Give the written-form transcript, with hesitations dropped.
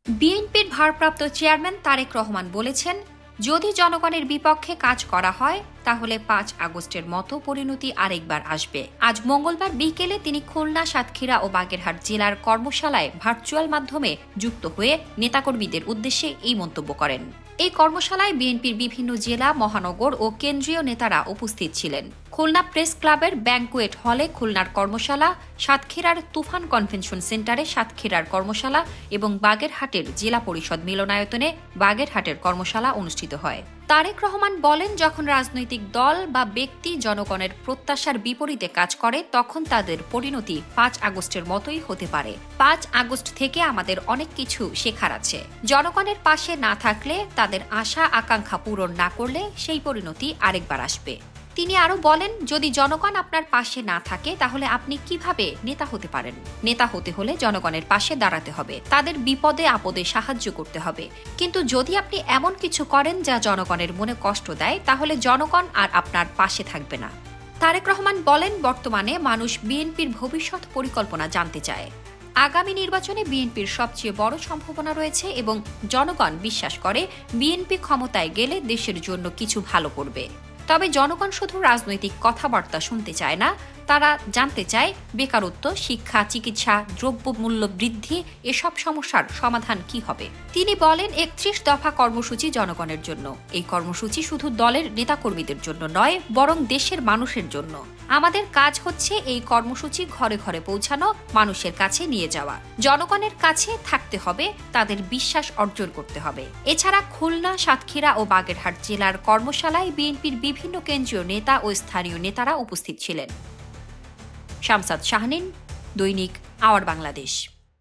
বিএনপির ভারপ্রাপ্ত চেয়ারম্যান তারেক রহমান বলেছেন, যদি জনগণের বিপক্ষে কাজ করা হয় তাহলে ৫ আগস্টের মতো পরিণতি আরেকবার আসবে। আজ মঙ্গলবার বিকেলে তিনি খুলনা, সাতক্ষীরা ও বাগেরহাট জেলার কর্মশালায় ভার্চুয়াল মাধ্যমে যুক্ত হয়ে নেতাকর্মীদের উদ্দেশ্যে এই মন্তব্য করেন। এই কর্মশালায় বিএনপির বিভিন্ন জেলা, মহানগর ও কেন্দ্রীয় নেতারা উপস্থিত ছিলেন। খুলনা প্রেস ক্লাবের ব্যাংকুয়েট হলে খুলনার কর্মশালা, সাতক্ষীরার তুফান কনভেনশন সেন্টারে সাতক্ষীরার কর্মশালা এবং বাগেরহাটের জেলা পরিষদ মিলনায়তনে বাগেরহাটের কর্মশালা অনুষ্ঠিত হয়। তারেক রহমান বলেন, যখন রাজনৈতিক দল বা ব্যক্তি জনগণের প্রত্যাশার বিপরীতে কাজ করে তখন তাদের পরিণতি ৫ আগস্টের মতোই হতে পারে। ৫ আগস্ট থেকে আমাদের অনেক কিছু শেখার আছে। জনগণের পাশে না থাকলে, তাদের আশা আকাঙ্ক্ষা পূরণ না করলে সেই পরিণতি আরেকবার আসবে। তিনি আরও বলেন, যদি জনগণ আপনার পাশে না থাকে তাহলে আপনি কিভাবে নেতা হতে পারেন? নেতা হতে হলে জনগণের পাশে দাঁড়াতে হবে, তাদের বিপদে আপদে সাহায্য করতে হবে। কিন্তু যদি আপনি এমন কিছু করেন যা জনগণের মনে কষ্ট দেয়, তাহলে জনগণ আর আপনার পাশে থাকবে না। তারেক রহমান বলেন, বর্তমানে মানুষ বিএনপির ভবিষ্যৎ পরিকল্পনা জানতে চায়। আগামী নির্বাচনে বিএনপির সবচেয়ে বড় সম্ভাবনা রয়েছে এবং জনগণ বিশ্বাস করে বিএনপি ক্ষমতায় গেলে দেশের জন্য কিছু ভালো করবে। তবে জনগণ শুধু রাজনৈতিক কথাবার্তা শুনতে চায় না, তারা জানতে চায় বেকারত্ব, শিক্ষা, চিকিৎসা, দ্রব্যমূল্য বৃদ্ধি এসব সমস্যার সমাধান কি হবে। তিনি বলেন, ৩১ দফা কর্মসূচি জনগণের জন্য। এই কর্মসূচি শুধু দলের নেতাকর্মীদের জন্য নয়, বরং দেশের মানুষের জন্য। আমাদের কাজ হচ্ছে এই কর্মসূচি ঘরে ঘরে পৌঁছানো, মানুষের কাছে নিয়ে যাওয়া। জনগণের কাছে থাকতে হবে, তাদের বিশ্বাস অর্জন করতে হবে। এছাড়া খুলনা, সাতক্ষীরা ও বাগেরহাট জেলার কর্মশালায় বিএনপির বিভিন্ন কেন্দ্রীয় নেতা ও স্থানীয় নেতারা উপস্থিত ছিলেন। শামসাদ শাহনীন, দৈনিক আওয়ার বাংলাদেশ।